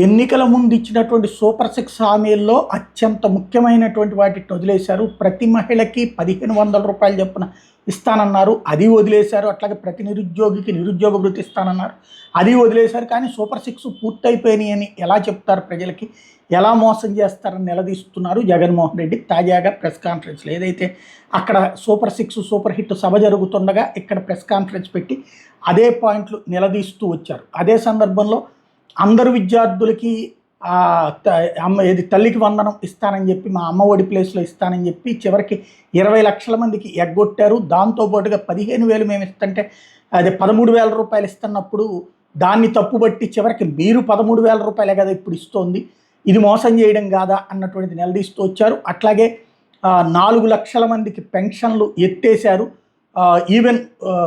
ఎన్నికల ముందు ఇచ్చినటువంటి సూపర్ సిక్స్ హామీల్లో అత్యంత ముఖ్యమైనటువంటి వాటిని వదిలేశారు. ప్రతి మహిళకి 1500 రూపాయలు చొప్పున ఇస్తానన్నారు, అది వదిలేశారు. అట్లాగే ప్రతి నిరుద్యోగికి నిరుద్యోగ భృతి ఇస్తానన్నారు, అది వదిలేశారు. కానీ సూపర్ సిక్స్ పూర్తయిపోయినాయి అని ఎలా చెప్తారు, ప్రజలకి ఎలా మోసం చేస్తారని నిలదీస్తున్నారు జగన్మోహన్ రెడ్డి. తాజాగా ప్రెస్ కాన్ఫరెన్స్లో ఏదైతే అక్కడ సూపర్ సిక్స్ సూపర్ హిట్ సభ జరుగుతుండగా ఇక్కడ ప్రెస్ కాన్ఫరెన్స్ పెట్టి అదే పాయింట్లు నిలదీస్తూ వచ్చారు. అదే సందర్భంలో అందరు విద్యార్థులకి ఏది తల్లికి వందనం ఇస్తానని చెప్పి, మా అమ్మ ఒడి ప్లేస్లో ఇస్తానని చెప్పి చివరికి 20 లక్షల మందికి ఎగ్గొట్టారు. దాంతోపాటుగా 15,000 మేము ఇస్తుంటే అదే 13,000 రూపాయలు ఇస్తున్నప్పుడు దాన్ని తప్పుబట్టి చివరికి మీరు 13,000 రూపాయలే కదా ఇప్పుడు ఇస్తోంది, ఇది మోసం చేయడం కాదా అన్నటువంటిది నిలదీస్తూ వచ్చారు. అట్లాగే 4 లక్షల మందికి పెన్షన్లు ఎత్తేశారు, ఈవెన్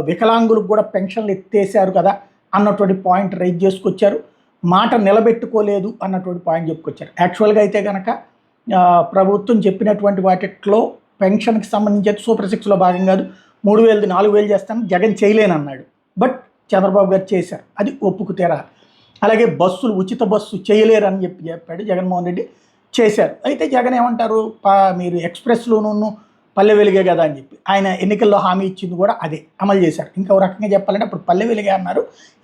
వికలాంగులకు కూడా పెన్షన్లు ఎత్తేసారు కదా అన్నటువంటి పాయింట్ రైజ్ చేసుకొచ్చారు. మాట నిలబెట్టుకోలేదు అన్నటువంటి పాయింట్ చెప్పుకొచ్చారు. యాక్చువల్గా అయితే కనుక ప్రభుత్వం చెప్పినటువంటి వాటిలో పెన్షన్కి సంబంధించి సూపర్ సిక్స్లో భాగం కాదు, 3,000ది 4,000 చేస్తాను జగన్ చేయలేనన్నాడు. బట్ చంద్రబాబు గారు చేశారు, అది ఒప్పుకు తీరాలి. అలాగే బస్సులు ఉచిత బస్సు చేయలేరని చెప్పాడు జగన్మోహన్ రెడ్డి, చేశారు. అయితే జగన్ ఏమంటారు, మీరు ఎక్స్ప్రెస్లోనూ పల్లె వెలిగే కదా అని చెప్పి ఆయన ఎన్నికల్లో హామీ ఇచ్చింది కూడా అదే అమలు చేశారు. ఇంకో రకంగా చెప్పాలంటే అప్పుడు పల్లె వెలిగే అన్నారు,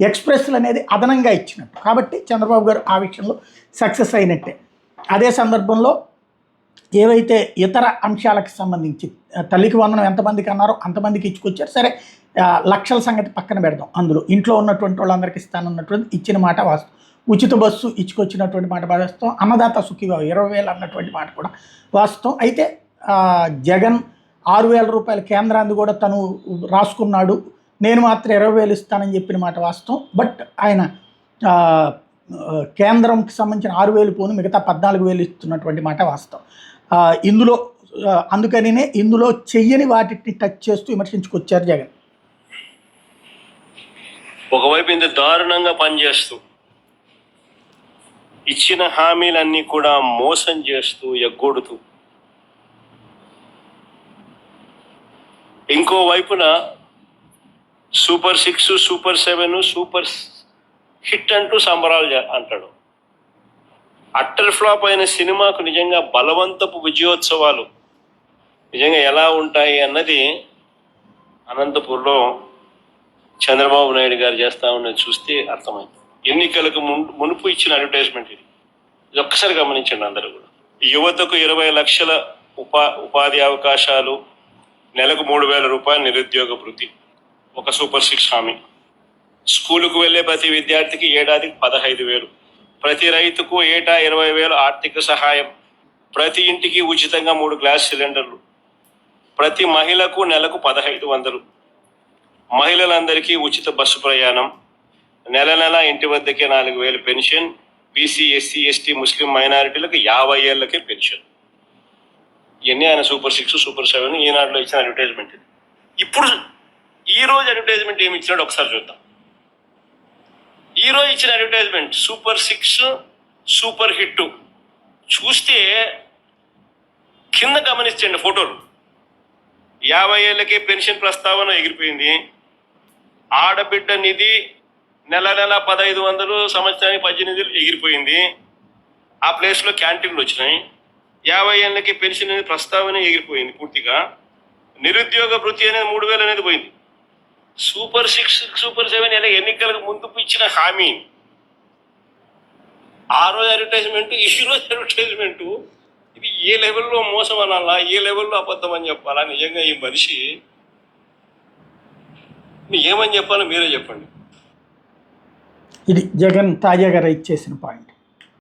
ఎక్స్ప్రెస్లు అనేది అదనంగా ఇచ్చినట్టు. కాబట్టి చంద్రబాబు గారు ఆ విషయంలో సక్సెస్ అయినట్టే. అదే సందర్భంలో ఏవైతే ఇతర అంశాలకు సంబంధించి తల్లికి వందనం ఎంతమందికి అన్నారో అంతమందికి ఇచ్చుకొచ్చారు. సరే, లక్షల సంగతి పక్కన పెడదాం. అందులో ఇంట్లో ఉన్నటువంటి వాళ్ళందరికీ ఇస్తానన్నటువంటి ఇచ్చిన మాట వాస్తవం. ఉచిత బస్సు ఇచ్చుకొచ్చినటువంటి మాట వాస్తవం. అన్నదాత సుఖీభావ 20,000 అన్నటువంటి మాట కూడా వాస్తవం. అయితే జగన్ 6,000 రూపాయల కేంద్రాన్ని కూడా తను రాసుకున్నాడు, నేను మాత్రం 20,000 ఇస్తానని చెప్పిన మాట వాస్తవం. బట్ ఆయన కేంద్రంకి సంబంధించిన 6,000 పోను మిగతా 14,000 ఇస్తున్నటువంటి మాట వాస్తవం. ఇందులో అందుకనినే ఇందులో చెయ్యని వాటిని టచ్ చేస్తూ విమర్శించుకొచ్చారు జగన్. ఒకవైపు ఇంత దారుణంగా పనిచేస్తూ ఇచ్చిన హామీలన్నీ కూడా మోసం చేస్తూ ఎగ్గొడుతూ, ఇంకో వైపున సూపర్ 6 సూపర్ 7 సూపర్ హిట్ అంటూ సంబరాలు అంటాడు. అట్టర్ ఫ్లాప్ అయిన సినిమాకు నిజంగా బలవంతపు విజయోత్సవాలు నిజంగా ఎలా ఉంటాయి అన్నది అనంతపూర్లో చంద్రబాబు నాయుడు గారు చేస్తా ఉన్నది చూస్తే అర్థమైంది. ఎన్నికలకు మునుపు ఇచ్చిన అడ్వర్టైజ్మెంట్ ఇది ఒక్కసారి గమనించండి అందరూ కూడా. యువతకు 20 లక్షల ఉపాధి అవకాశాలు, నెలకు 3,000 రూపాయలు నిరుద్యోగ భృతి, ఒక సూపర్ 6 హామీ. స్కూలుకు వెళ్లే ప్రతి విద్యార్థికి ఏడాదికి 15,000, ప్రతి రైతుకు ఏటా 20,000 ఆర్థిక సహాయం, ప్రతి ఇంటికి ఉచితంగా 3 గ్యాస్ సిలిండర్లు, ప్రతి మహిళకు నెలకు 1,500, మహిళలందరికీ ఉచిత బస్సు ప్రయాణం, నెల నెల ఇంటి వద్దకే 4,000 పెన్షన్, బీసీ ఎస్సీ ఎస్టీ ముస్లిం మైనారిటీలకు 50 ఏళ్లకే పెన్షన్. ఇవన్నీ ఆయన సూపర్ 6 సూపర్ 7 ఈనాడులో ఇచ్చిన అడ్వర్టైజ్మెంట్ ఇది. ఇప్పుడు ఈ రోజు అడ్వర్టైజ్మెంట్ ఏమి ఇచ్చినాడు ఒకసారి చూద్దాం. ఈ రోజు ఇచ్చిన అడ్వర్టైజ్మెంట్ సూపర్ 6 సూపర్ హిట్ చూస్తే కింద గమనించండి ఫోటోలు. 50 ఏళ్ళకే పెన్షన్ ప్రస్తావన ఎగిరిపోయింది. ఆడబిడ్డ నిధి నెల నెల 1,500, సంవత్సరానికి 18,000 ఎగిరిపోయింది. ఆ ప్లేస్లో క్యాంటీన్లు వచ్చినాయి. 50 ఏళ్ళకి పెన్షన్ అనేది ప్రస్తావన ఎగిరిపోయింది పూర్తిగా. నిరుద్యోగ భృతి అనేది 3,000 అనేది పోయింది. సూపర్ 6 సూపర్ 7 ఎన్నికలకు ముందు ఇచ్చిన హామీ, ఆ రోజు అడ్వర్టైజ్మెంట్, ఈ రోజు అడ్వర్టైజ్మెంట్, ఇది ఏ లెవెల్లో మోసం అనాలా, ఏ లెవెల్లో అబద్ధం అని చెప్పాలా? నిజంగా ఈ మనిషి ఏమని చెప్పాలో మీరే చెప్పండి. ఇది జగన్ తాజాగా రైజ్ చేసిన పాయింట్.